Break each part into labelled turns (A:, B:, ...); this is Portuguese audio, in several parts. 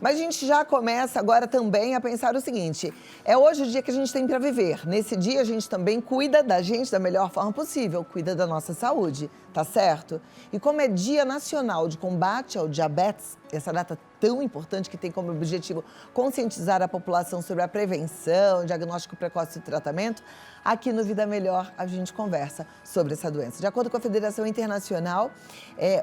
A: Mas a gente já começa agora também a pensar o seguinte, é hoje o dia que a gente tem para viver. Nesse dia a gente também cuida da gente da melhor forma possível, cuida da nossa saúde, tá certo? E como é Dia Nacional de Combate ao Diabetes, essa data tão importante que tem como objetivo conscientizar a população sobre a prevenção, diagnóstico precoce e tratamento, aqui no Vida Melhor a gente conversa sobre essa doença. De acordo com a Federação Internacional,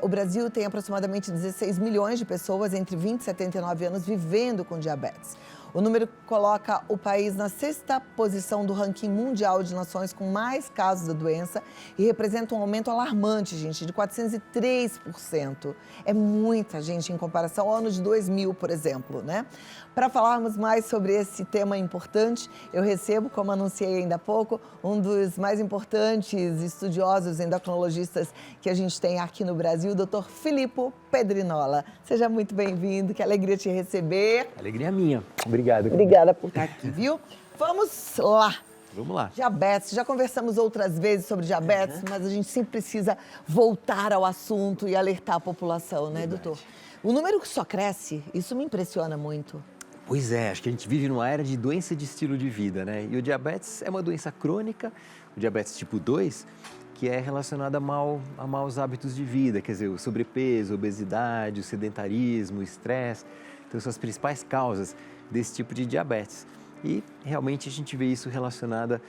A: o Brasil tem aproximadamente 16 milhões de pessoas entre 20 e 79 anos vivendo com diabetes. O número coloca o país na 6ª posição do ranking mundial de nações com mais casos da doença e representa um aumento alarmante, gente, de 403%. É muita gente em comparação ao ano de 2000, por exemplo, né? Para falarmos mais sobre esse tema importante, eu recebo, como anunciei ainda há pouco, um dos mais importantes estudiosos endocrinologistas que a gente tem aqui no Brasil, o Dr. Filippo Pedrinola. Seja muito bem-vindo, que alegria te receber.
B: Alegria minha. Obrigado.
A: Obrigada por estar aqui, viu? Vamos lá.
B: Vamos lá.
A: Diabetes, já conversamos outras vezes sobre diabetes, mas a gente sempre precisa voltar ao assunto e alertar a população, né, doutor? O número que só cresce, isso me impressiona muito.
B: Pois é, acho que a gente vive numa era de doença de estilo de vida, né? E o diabetes é uma doença crônica, o diabetes tipo 2, que é relacionado a maus hábitos de vida, quer dizer, o sobrepeso, a obesidade, o sedentarismo, o estresse. Então, são as principais causas desse tipo de diabetes. E realmente a gente vê isso relacionado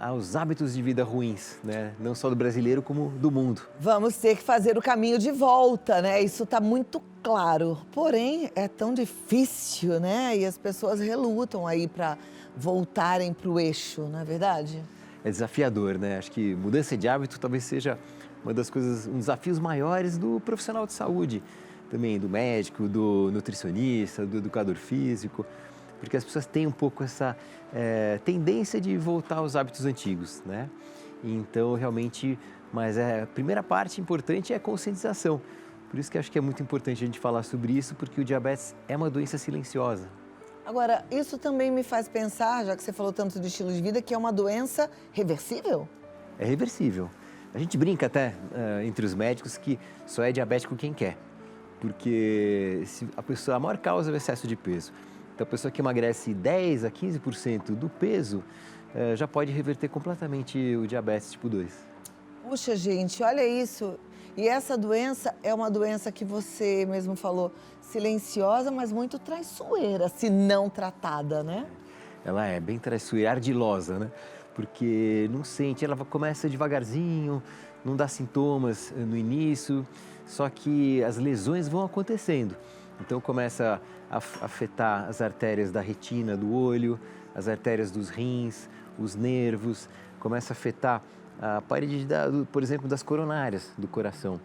B: aos hábitos de vida ruins, né? Não só do brasileiro, como do mundo.
A: Vamos ter que fazer o caminho de volta, né? Isso está muito claro. Porém, é tão difícil, né? E as pessoas relutam aí para voltarem para o eixo, não é verdade?
B: É desafiador, né? Acho que mudança de hábito talvez seja uma das coisas, um dos desafios maiores do profissional de saúde, também do médico, do nutricionista, do educador físico, porque as pessoas têm um pouco essa tendência de voltar aos hábitos antigos, né? Então, realmente, mas a primeira parte importante é a conscientização. Por isso que acho que é muito importante a gente falar sobre isso, porque o diabetes é uma doença silenciosa.
A: Agora, isso também me faz pensar, já que você falou tanto de estilo de vida, que é uma doença reversível?
B: É reversível. A gente brinca até entre os médicos que só é diabético quem quer, porque a maior causa é o excesso de peso. Então, a pessoa que emagrece 10 a 15% do peso já pode reverter completamente o diabetes tipo 2.
A: Puxa, gente, olha isso. E essa doença é uma doença que você mesmo falou, silenciosa, mas muito traiçoeira, se não tratada, né?
B: Ela é bem traiçoeira, ardilosa, né? Porque não sente, ela começa devagarzinho, não dá sintomas no início, só que as lesões vão acontecendo. Então começa a afetar as artérias da retina do olho, as artérias dos rins, os nervos, começa a afetar a parede, por exemplo, das coronárias do coração,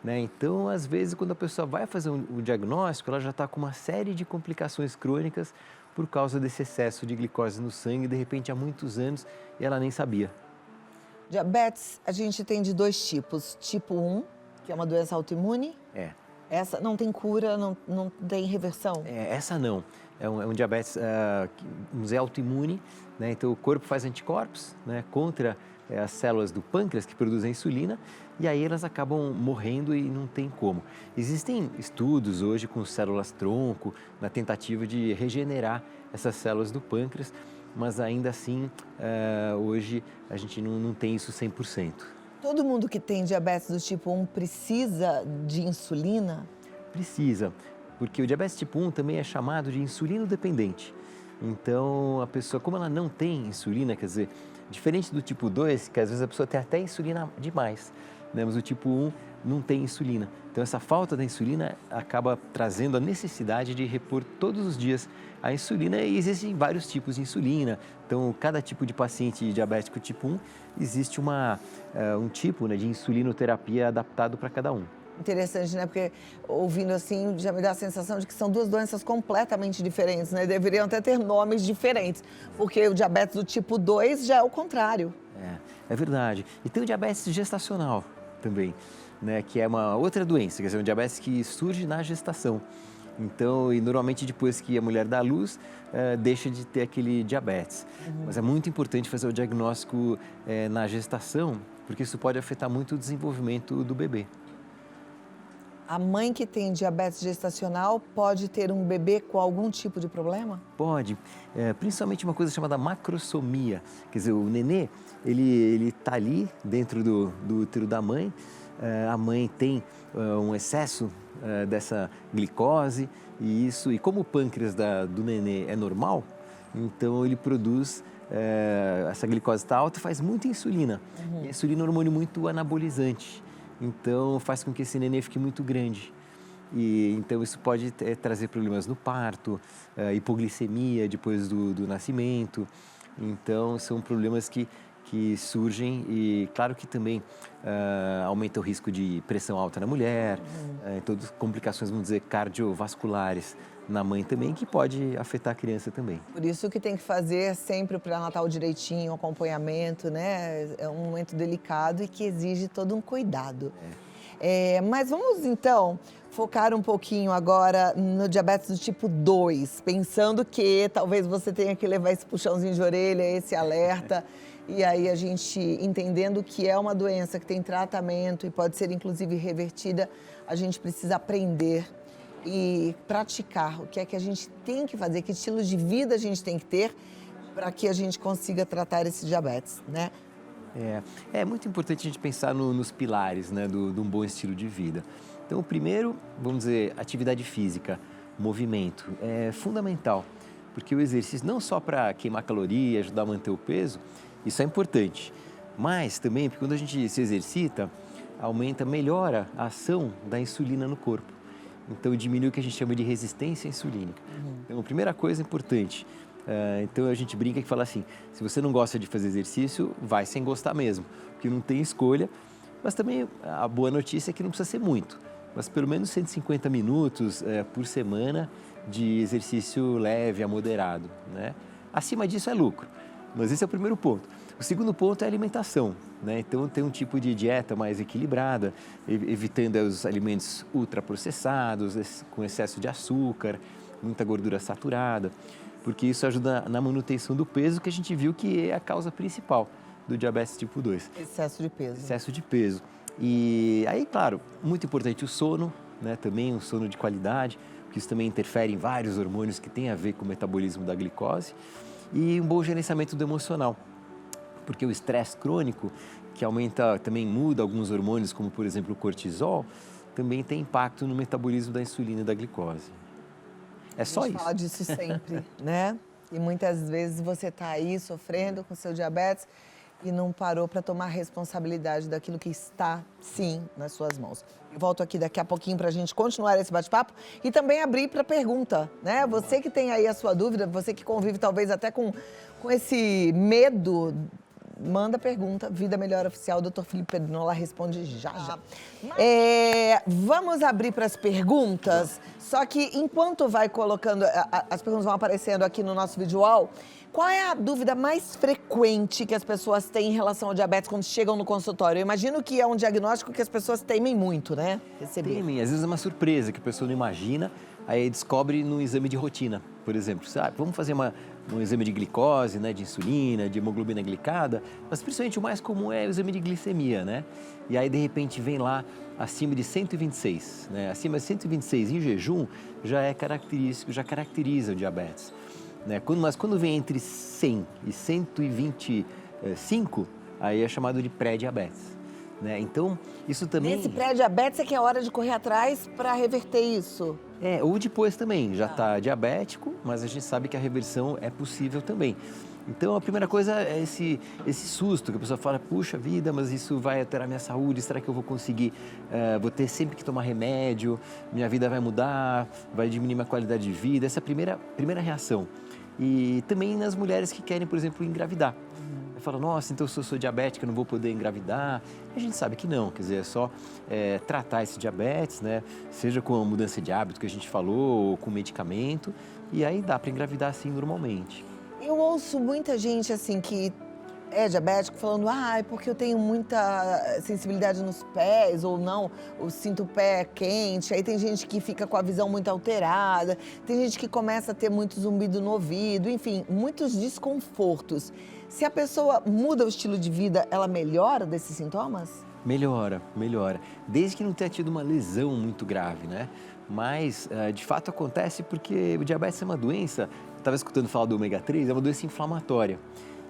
B: né? Então, às vezes, quando a pessoa vai fazer o diagnóstico, ela já está com uma série de complicações crônicas por causa desse excesso de glicose no sangue, de repente, há muitos anos, e ela nem sabia.
A: Diabetes, a gente tem de 2 tipos. Tipo 1, que é uma doença autoimune. Essa não tem cura, não tem reversão?
B: Essa não. É um diabetes autoimune, né? Então, o corpo faz anticorpos, né, contra as células do pâncreas que produzem insulina e aí elas acabam morrendo e não tem como. Existem estudos hoje com células-tronco na tentativa de regenerar essas células do pâncreas, mas ainda assim, hoje a gente não tem isso 100%.
A: Todo mundo que tem diabetes do tipo 1 precisa de insulina?
B: Precisa, porque o diabetes tipo 1 também é chamado de insulino-dependente. Então, a pessoa, como ela não tem insulina, quer dizer, diferente do tipo 2, que às vezes a pessoa tem até insulina demais, né? Mas o tipo 1 não tem insulina. Então, essa falta da insulina acaba trazendo a necessidade de repor todos os dias a insulina e existem vários tipos de insulina. Então, cada tipo de paciente diabético tipo 1, existe um tipo, né, de insulinoterapia adaptado para cada um.
A: Interessante, né? Porque ouvindo assim, já me dá a sensação de que são 2 doenças completamente diferentes, né? Deveriam até ter nomes diferentes, porque o diabetes do tipo 2 já é o contrário.
B: É verdade. E tem o diabetes gestacional também, né? Que é uma outra doença, quer dizer, um diabetes que surge na gestação. Então, e normalmente depois que a mulher dá à luz, deixa de ter aquele diabetes. Mas é muito importante fazer o diagnóstico na gestação, porque isso pode afetar muito o desenvolvimento do bebê.
A: A mãe que tem diabetes gestacional pode ter um bebê com algum tipo de problema?
B: Pode, principalmente uma coisa chamada macrosomia, quer dizer, o nenê, ele tá ali dentro do útero da mãe, a mãe tem um excesso dessa glicose e como o pâncreas do nenê é normal, então ele produz essa glicose está alta e faz muita insulina. E a insulina é um hormônio muito anabolizante, então faz com que esse nenê fique muito grande. E então isso pode trazer problemas no parto, hipoglicemia depois do nascimento. Então são problemas que surgem e claro que também aumenta o risco de pressão alta na mulher, todas complicações, vamos dizer, cardiovasculares na mãe também, que pode afetar a criança também.
A: Por isso que tem que fazer sempre o pré-natal direitinho, o acompanhamento, né? É um momento delicado e que exige todo um cuidado. Mas vamos então focar um pouquinho agora no diabetes do tipo 2, pensando que talvez você tenha que levar esse puxãozinho de orelha, esse alerta, e aí a gente entendendo que é uma doença que tem tratamento e pode ser inclusive revertida, a gente precisa aprender e praticar o que é que a gente tem que fazer, que estilo de vida a gente tem que ter para que a gente consiga tratar esse diabetes, né?
B: É muito importante a gente pensar nos pilares, né, de um bom estilo de vida. Então, o primeiro, vamos dizer, atividade física, movimento, é fundamental, porque o exercício não só para queimar caloria, ajudar a manter o peso, isso é importante, mas também porque quando a gente se exercita, melhora a ação da insulina no corpo. Então, diminui o que a gente chama de resistência insulínica. Então, a primeira coisa importante. Então, a gente brinca que fala assim, se você não gosta de fazer exercício, vai sem gostar mesmo, porque não tem escolha. Mas também a boa notícia é que não precisa ser muito, mas pelo menos 150 minutos por semana de exercício leve a moderado, né? Acima disso é lucro, mas esse é o primeiro ponto. O segundo ponto é a alimentação, né? Então, tem um tipo de dieta mais equilibrada, evitando os alimentos ultraprocessados, com excesso de açúcar, muita gordura saturada, porque isso ajuda na manutenção do peso, que a gente viu que é a causa principal do diabetes tipo 2.
A: Excesso de peso.
B: Excesso de peso. E aí, claro, muito importante o sono, né? Também um sono de qualidade, porque isso também interfere em vários hormônios que têm a ver com o metabolismo da glicose. E um bom gerenciamento do emocional, porque o estresse crônico, que também muda alguns hormônios, como por exemplo o cortisol, também tem impacto no metabolismo da insulina e da glicose. É só isso.
A: A gente fala disso sempre, né? E muitas vezes você está aí sofrendo com seu diabetes e não parou para tomar responsabilidade daquilo que está, sim, nas suas mãos. Eu volto aqui daqui a pouquinho para a gente continuar esse bate-papo e também abrir para pergunta, né? Você que tem aí a sua dúvida, você que convive talvez até com esse medo, manda pergunta, Vida Melhor Oficial, Dr. Felipe Pedrola responde já. Vamos abrir para as perguntas, só que enquanto vai colocando, as perguntas vão aparecendo aqui no nosso vídeo wall, qual é a dúvida mais frequente que as pessoas têm em relação ao diabetes quando chegam no consultório? Eu imagino que é um diagnóstico que as pessoas temem muito, né?
B: Temem, às vezes é uma surpresa que a pessoa não imagina, aí descobre no exame de rotina, por exemplo. Sabe, vamos fazer um exame de glicose, né, de insulina, de hemoglobina glicada, mas principalmente o mais comum é o exame de glicemia, né? E aí, de repente, vem lá acima de 126, né? Acima de 126 em jejum já é característico, já caracteriza o diabetes, né? Mas quando vem entre 100 e 125, aí é chamado de pré-diabetes, né? Então, isso também...
A: Nesse pré-diabetes é que é hora de correr atrás para reverter isso.
B: Ou depois também, já está diabético, mas a gente sabe que a reversão é possível também. Então, a primeira coisa é esse susto, que a pessoa fala, puxa vida, mas isso vai alterar a minha saúde, será que eu vou conseguir, vou ter sempre que tomar remédio, minha vida vai mudar, vai diminuir minha qualidade de vida, essa é a primeira reação. E também nas mulheres que querem, por exemplo, engravidar. Fala, nossa, então se eu sou diabética, eu não vou poder engravidar. E a gente sabe que não, quer dizer, é só tratar esse diabetes, né? Seja com a mudança de hábito que a gente falou, ou com medicamento, e aí dá para engravidar assim normalmente.
A: Eu ouço muita gente assim que é diabético falando, é porque eu tenho muita sensibilidade nos pés, ou não, eu sinto o pé quente. Aí tem gente que fica com a visão muito alterada, tem gente que começa a ter muito zumbido no ouvido, enfim, muitos desconfortos. Se a pessoa muda o estilo de vida, ela melhora desses sintomas?
B: Melhora, melhora. Desde que não tenha tido uma lesão muito grave, né? Mas, de fato, acontece porque o diabetes é uma doença, eu estava escutando falar do ômega 3, é uma doença inflamatória.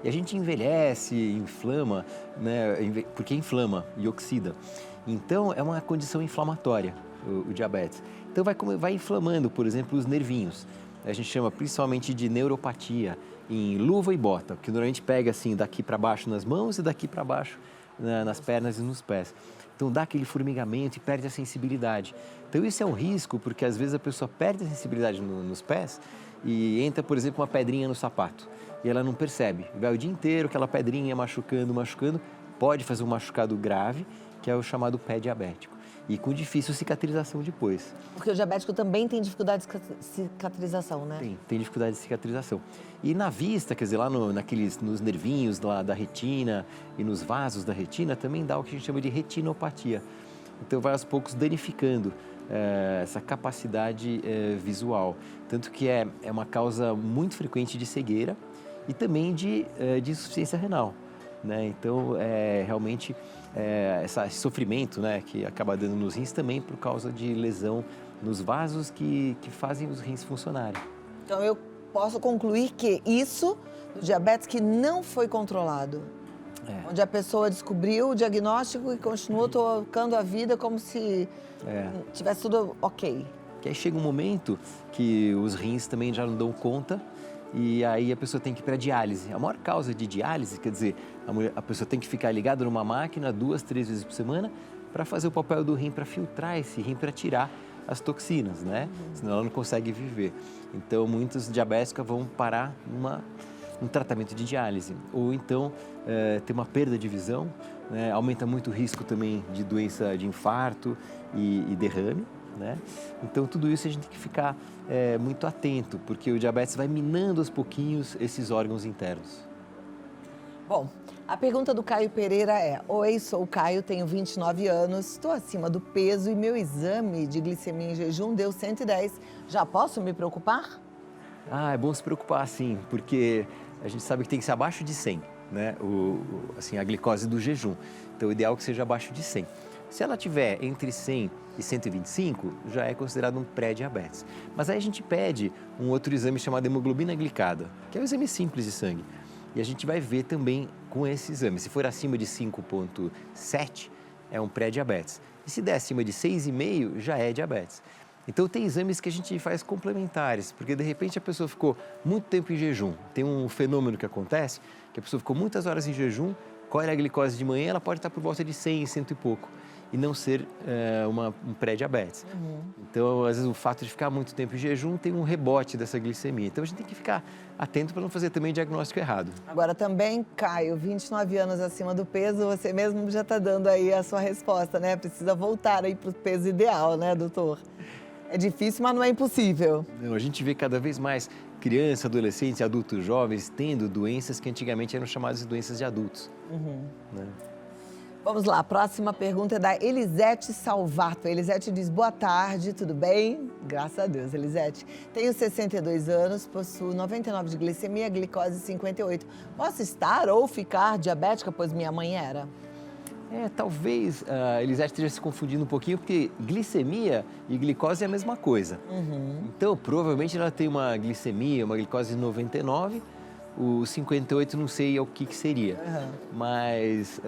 B: E a gente envelhece, inflama, né? Porque inflama e oxida. Então, é uma condição inflamatória, o diabetes. Então, vai inflamando, por exemplo, os nervinhos. A gente chama principalmente de neuropatia, em luva e bota, que normalmente pega assim daqui para baixo nas mãos e daqui para baixo nas pernas e nos pés. Então dá aquele formigamento e perde a sensibilidade. Então isso é um risco porque às vezes a pessoa perde a sensibilidade nos pés e entra, por exemplo, uma pedrinha no sapato e ela não percebe. Vai o dia inteiro aquela pedrinha machucando, machucando, pode fazer um machucado grave, que é o chamado pé diabético. E com difícil cicatrização depois.
A: Porque o diabético também tem dificuldade de cicatrização, né?
B: Tem dificuldade de cicatrização. E na vista, quer dizer, lá nos nervinhos da retina e nos vasos da retina, também dá o que a gente chama de retinopatia. Então vai aos poucos danificando essa capacidade visual. Tanto que é uma causa muito frequente de cegueira e também de insuficiência renal. Né? Então, realmente, esse sofrimento, né, que acaba dando nos rins também por causa de lesão nos vasos que fazem os rins funcionarem.
A: Então, eu posso concluir que isso, do diabetes que não foi controlado, onde a pessoa descobriu o diagnóstico e continuou tocando a vida como se tivesse tudo ok.
B: Que aí chega um momento que os rins também já não dão conta e aí a pessoa tem que ir para a diálise. A maior causa de diálise, quer dizer, a pessoa tem que ficar ligada numa máquina 2, 3 vezes por semana para fazer o papel do rim, para filtrar esse rim, para tirar as toxinas, né? Senão ela não consegue viver. Então, muitos diabéticos vão parar num tratamento de diálise. Ou então, ter uma perda de visão, né? Aumenta muito o risco também de doença de infarto e derrame. Né? Então, tudo isso a gente tem que ficar muito atento, porque o diabetes vai minando aos pouquinhos esses órgãos internos.
A: Bom, a pergunta do Caio Pereira é: oi, sou o Caio, tenho 29 anos, estou acima do peso e meu exame de glicemia em jejum deu 110. Já posso me preocupar?
B: É bom se preocupar sim, porque a gente sabe que tem que ser abaixo de 100, né? Assim, a glicose do jejum. Então, o ideal é que seja abaixo de 100. Se ela tiver entre 100 e 125, já é considerado um pré-diabetes. Mas aí a gente pede um outro exame chamado hemoglobina glicada, que é um exame simples de sangue. E a gente vai ver também com esse exame. Se for acima de 5,7, é um pré-diabetes. E se der acima de 6,5, já é diabetes. Então, tem exames que a gente faz complementares, porque de repente a pessoa ficou muito tempo em jejum. Tem um fenômeno que acontece, que a pessoa ficou muitas horas em jejum, colhe a glicose de manhã, ela pode estar por volta de 100, 100 e pouco. E não ser um pré-diabetes. Então, às vezes, o fato de ficar muito tempo em jejum tem um rebote dessa glicemia. Então, a gente tem que ficar atento para não fazer também diagnóstico errado.
A: Agora, também, Caio, 29 anos acima do peso, você mesmo já está dando aí a sua resposta, né? Precisa voltar aí para o peso ideal, né, doutor? É difícil, mas não é impossível.
B: Não, a gente vê cada vez mais crianças, adolescentes, adultos jovens tendo doenças que antigamente eram chamadas de doenças de adultos. Né?
A: Vamos lá, a próxima pergunta é da Elisete Salvato. A Elisete diz: boa tarde, tudo bem? Graças a Deus, Elisete. Tenho 62 anos, possuo 99 de glicemia, glicose 58. Posso estar ou ficar diabética, pois minha mãe era?
B: Talvez a Elisete esteja se confundindo um pouquinho, porque glicemia e glicose é a mesma coisa. Então, provavelmente ela tem uma glicemia, uma glicose de 99, o 58 não sei o que seria. Mas,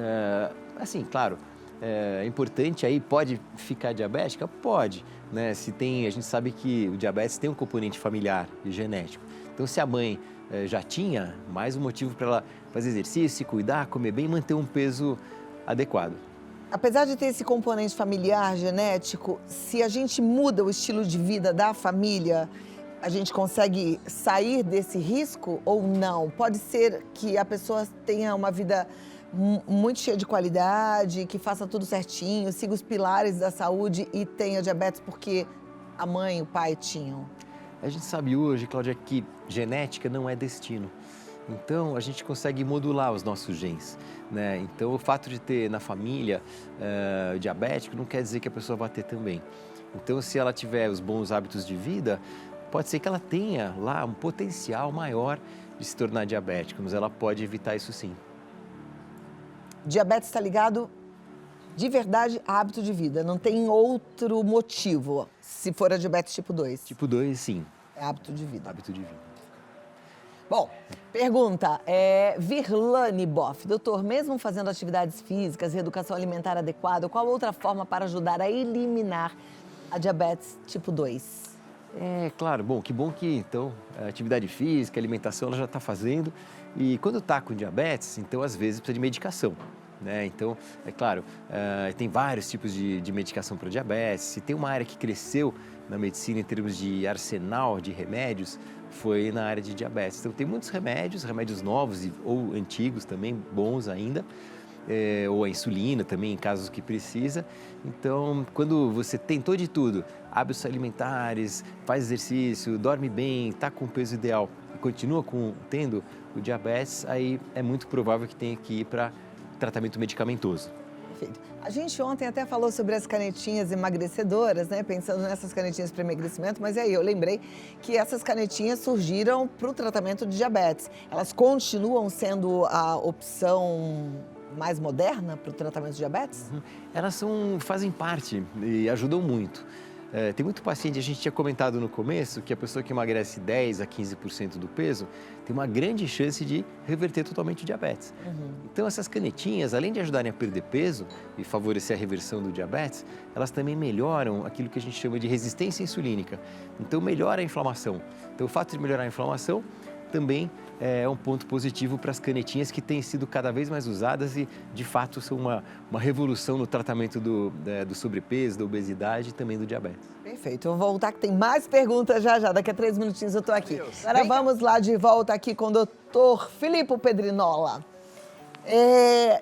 B: assim, claro, é importante aí, pode ficar diabética? Pode, né? A gente sabe que o diabetes tem um componente familiar e genético. Então, se a mãe já tinha, mais um motivo para ela fazer exercício, se cuidar, comer bem e manter um peso adequado.
A: Apesar de ter esse componente familiar, genético, se a gente muda o estilo de vida da família, a gente consegue sair desse risco ou não? Pode ser que a pessoa tenha uma vida muito cheia de qualidade, que faça tudo certinho, siga os pilares da saúde e tenha diabetes porque a mãe e o pai tinham.
B: A gente sabe hoje, Cláudia, que genética não é destino. Então, a gente consegue modular os nossos genes, né? Então, o fato de ter na família diabético não quer dizer que a pessoa vai ter também. Então, se ela tiver os bons hábitos de vida, pode ser que ela tenha lá um potencial maior de se tornar diabética, mas ela pode evitar isso sim.
A: Diabetes está ligado de verdade, hábito de vida. Não tem outro motivo, se for a diabetes tipo 2.
B: Tipo 2, sim.
A: É hábito de vida.
B: Hábito de vida.
A: Bom, pergunta, Virlane Boff. Doutor, mesmo fazendo atividades físicas e educação alimentar adequada, qual outra forma para ajudar a eliminar a diabetes tipo 2?
B: Claro, que bom que, então, a atividade física, a alimentação, ela já está fazendo. E quando está com diabetes, então, às vezes, precisa de medicação, né? Então, é claro, tem vários tipos de medicação para diabetes. Se tem uma área que cresceu na medicina em termos de arsenal de remédios, foi na área de diabetes. Então, tem muitos remédios novos ou antigos também, bons ainda, ou a insulina também, em casos que precisa. Então, quando você tentou de tudo, hábitos alimentares, faz exercício, dorme bem, está com o peso ideal e continua tendo o diabetes, aí é muito provável que tenha que ir para tratamento medicamentoso.
A: Perfeito. A gente ontem até falou sobre as canetinhas emagrecedoras, né? Pensando nessas canetinhas para emagrecimento, mas aí eu lembrei que essas canetinhas surgiram para o tratamento de diabetes. Elas continuam sendo a opção mais moderna para o tratamento de diabetes?
B: Elas fazem parte e ajudam muito. Tem muito paciente, a gente tinha comentado no começo, que a pessoa que emagrece 10% a 15% do peso tem uma grande chance de reverter totalmente o diabetes. Então, essas canetinhas, além de ajudarem a perder peso e favorecer a reversão do diabetes, elas também melhoram aquilo que a gente chama de resistência insulínica. Então, melhora a inflamação. Então, o fato de melhorar a inflamação também é um ponto positivo para as canetinhas que têm sido cada vez mais usadas e, de fato, são uma revolução no tratamento do sobrepeso, da obesidade e também do diabetes.
A: Perfeito. Eu vou voltar que tem mais perguntas já. Daqui a 3 minutinhos eu estou aqui. Agora vamos lá de volta aqui com o doutor Filippo Pedrinola.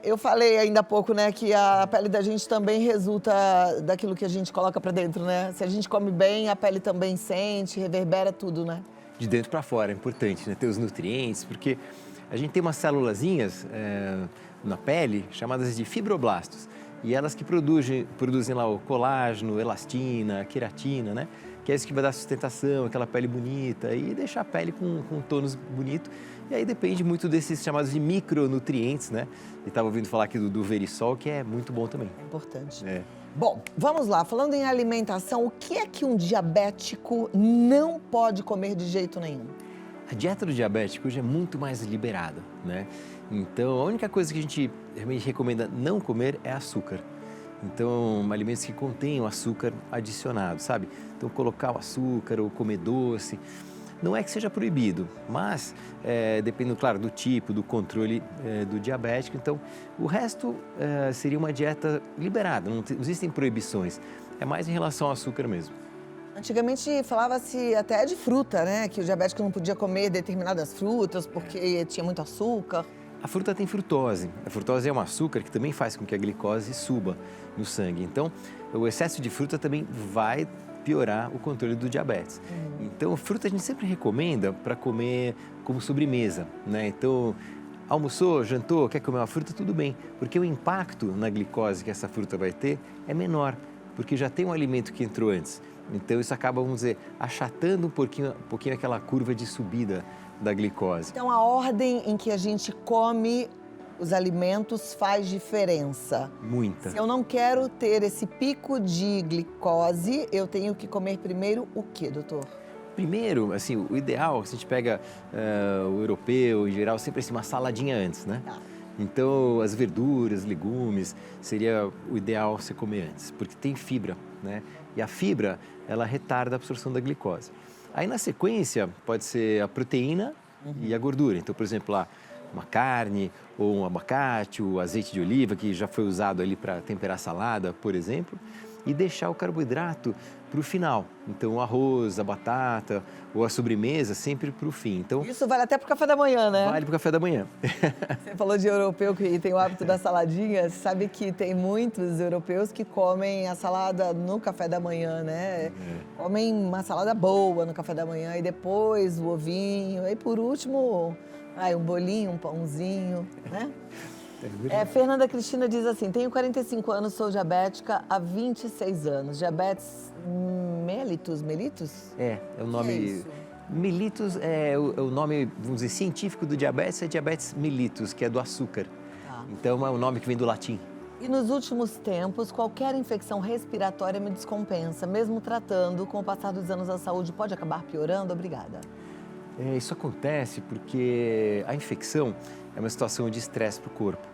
A: Eu falei ainda há pouco, né, que a pele da gente também resulta daquilo que a gente coloca para dentro, né? Se a gente come bem, a pele também sente, reverbera tudo, né?
B: De dentro para fora, é importante, né? Ter os nutrientes, porque a gente tem umas célulazinhas na pele chamadas de fibroblastos e elas que produzem lá o colágeno, elastina, queratina, né? Que é isso que vai dar sustentação, aquela pele bonita e deixar a pele com um tônus bonito. E aí depende muito desses chamados de micronutrientes, né? E estava ouvindo falar aqui do Verisol, que é muito bom também.
A: É importante. Bom, vamos lá. Falando em alimentação, o que é que um diabético não pode comer de jeito nenhum?
B: A dieta do diabético hoje é muito mais liberada, né? Então, a única coisa que a gente realmente recomenda não comer é açúcar. Então, alimentos que contenham açúcar adicionado, sabe? Então, colocar o açúcar ou comer doce. Não é que seja proibido, mas dependendo, claro, do tipo, do controle do diabético. Então, o resto seria uma dieta liberada, não existem proibições. É mais em relação ao açúcar mesmo.
A: Antigamente falava-se até de fruta, né? Que o diabético não podia comer determinadas frutas porque tinha muito açúcar.
B: A fruta tem frutose. A frutose é um açúcar que também faz com que a glicose suba no sangue. Então, o excesso de fruta também vai piorar o controle do diabetes. Então, fruta a gente sempre recomenda para comer como sobremesa, né? Então, almoçou, jantou, quer comer uma fruta, tudo bem, porque o impacto na glicose que essa fruta vai ter é menor, porque já tem um alimento que entrou antes. Então, isso acaba, vamos dizer, achatando um pouquinho aquela curva de subida da glicose.
A: Então, a ordem em que a gente come os alimentos faz diferença.
B: Muita.
A: Se eu não quero ter esse pico de glicose, eu tenho que comer primeiro o quê, doutor?
B: Primeiro, assim, o ideal, se a gente pega o europeu, em geral, sempre assim, uma saladinha antes, né?
A: Tá.
B: Então, as verduras, legumes, seria o ideal você comer antes, porque tem fibra, né? E a fibra, ela retarda a absorção da glicose. Aí, na sequência, pode ser a proteína e a gordura. Então, por exemplo, lá, uma carne ou um abacate, o azeite de oliva, que já foi usado ali para temperar salada, por exemplo, e deixar o carboidrato para o final. Então, o arroz, a batata ou a sobremesa sempre para o fim. Então,
A: isso vale até para o café da manhã, né?
B: Vale para o café da manhã.
A: Você falou de europeu que tem o hábito da saladinha. Você sabe que tem muitos europeus que comem a salada no café da manhã, né? Comem uma salada boa no café da manhã e depois o ovinho. E por último, um bolinho, um pãozinho, né? Fernanda Cristina diz assim, tenho 45 anos, sou diabética há 26 anos. Diabetes mellitus?
B: É o nome...
A: Que é isso?
B: Mellitus é o nome, vamos dizer, científico do diabetes, é diabetes mellitus, que é do açúcar. Então é um nome que vem do latim.
A: E nos últimos tempos, qualquer infecção respiratória me descompensa. Mesmo tratando, com o passar dos anos a saúde pode acabar piorando? Obrigada.
B: Isso acontece porque a infecção é uma situação de estresse para o corpo.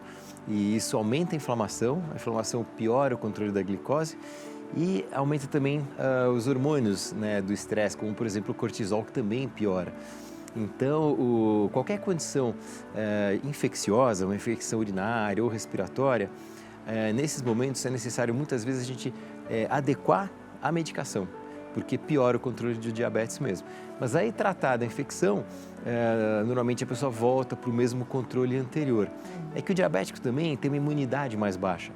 B: E isso aumenta a inflamação piora o controle da glicose e aumenta também os hormônios, né, do estresse, como por exemplo o cortisol, que também piora. Então, qualquer condição infecciosa, uma infecção urinária ou respiratória, nesses momentos é necessário muitas vezes a gente adequar a medicação, porque piora o controle do diabetes mesmo. Mas aí, tratada a infecção, normalmente a pessoa volta para o mesmo controle anterior. É que o diabético também tem uma imunidade mais baixa,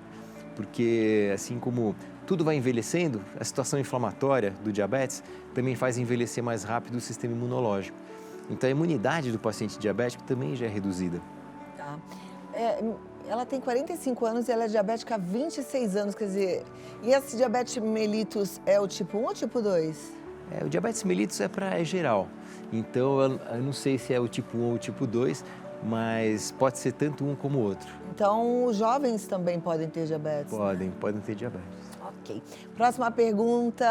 B: porque assim como tudo vai envelhecendo, a situação inflamatória do diabetes também faz envelhecer mais rápido o sistema imunológico. Então a imunidade do paciente diabético também já é reduzida.
A: Tá. Ela tem 45 anos e ela é diabética há 26 anos, quer dizer, e esse diabetes mellitus é o tipo 1 ou tipo 2?
B: O diabetes mellitus é geral, então eu não sei se é o tipo 1 ou o tipo 2, mas pode ser tanto um como o outro.
A: Então, os jovens também podem ter diabetes?
B: Podem ter diabetes.
A: Ok. Próxima pergunta.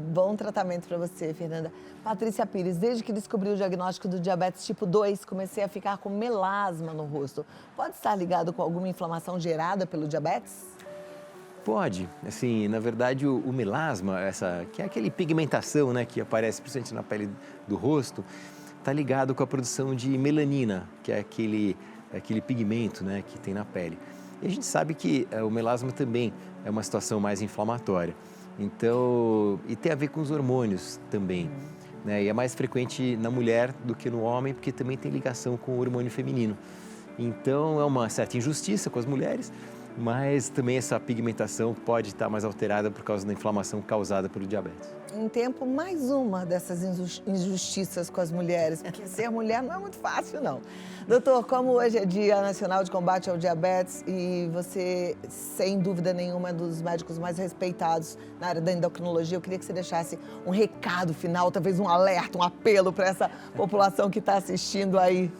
A: Bom tratamento para você, Fernanda. Patrícia Pires, desde que descobri o diagnóstico do diabetes tipo 2, comecei a ficar com melasma no rosto. Pode estar ligado com alguma inflamação gerada pelo diabetes?
B: Pode. Assim, na verdade, o melasma, que é aquele pigmentação, né, que aparece principalmente na pele do rosto, está ligado com a produção de melanina, que é aquele pigmento, né, que tem na pele. E a gente sabe que o melasma também é uma situação mais inflamatória. Então, e tem a ver com os hormônios também, né? E é mais frequente na mulher do que no homem, porque também tem ligação com o hormônio feminino. Então, é uma certa injustiça com as mulheres, mas também essa pigmentação pode estar mais alterada por causa da inflamação causada pelo diabetes.
A: Em tempo, mais uma dessas injustiças com as mulheres, porque ser mulher não é muito fácil, não. Doutor, como hoje é Dia Nacional de Combate ao Diabetes e você, sem dúvida nenhuma, é um dos médicos mais respeitados na área da endocrinologia, eu queria que você deixasse um recado final, talvez um alerta, um apelo para essa população que está assistindo aí.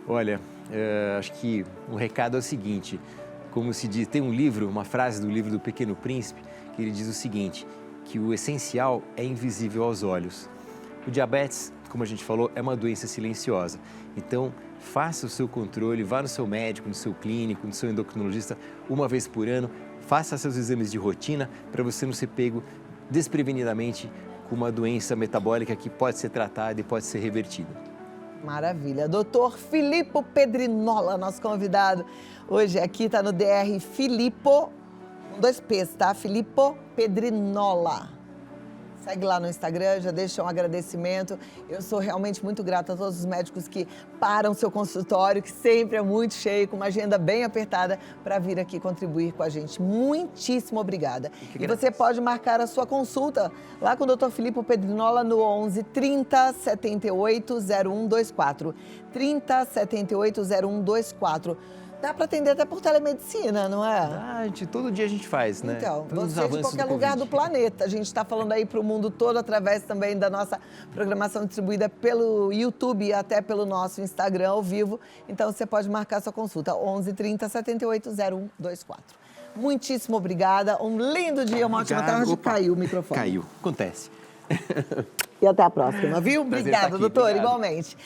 B: Olha, acho que o recado é o seguinte, como se diz, tem um livro, uma frase do livro do Pequeno Príncipe, que ele diz o seguinte, que o essencial é invisível aos olhos. O diabetes, como a gente falou, é uma doença silenciosa. Então, faça o seu controle, vá no seu médico, no seu clínico, no seu endocrinologista, uma vez por ano, faça seus exames de rotina para você não ser pego desprevenidamente com uma doença metabólica que pode ser tratada e pode ser revertida.
A: Maravilha. Doutor Filippo Pedrinola, nosso convidado hoje aqui, está no DR Filippo, com 2 P's, tá? Filippo Pedrinola. Segue lá no Instagram, já deixa um agradecimento. Eu sou realmente muito grata a todos os médicos que param seu consultório, que sempre é muito cheio, com uma agenda bem apertada, para vir aqui contribuir com a gente. Muitíssimo obrigada. E você pode marcar a sua consulta lá com o Dr. Filippo Pedrinola no 11 30 78 0124. 30 78 0124. Dá para atender até por telemedicina, não é?
B: Todo dia a gente faz, né?
A: Então, você de qualquer lugar do planeta. A gente está falando aí para o mundo todo, através também da nossa programação distribuída pelo YouTube e até pelo nosso Instagram ao vivo. Então, você pode marcar sua consulta, 11 30 78 0124. Muitíssimo obrigada, um lindo dia, uma ótima tarde.
B: Opa,
A: caiu o microfone.
B: Caiu, acontece.
A: E até a próxima, viu? Obrigada, doutor,
B: obrigado.
A: igualmente.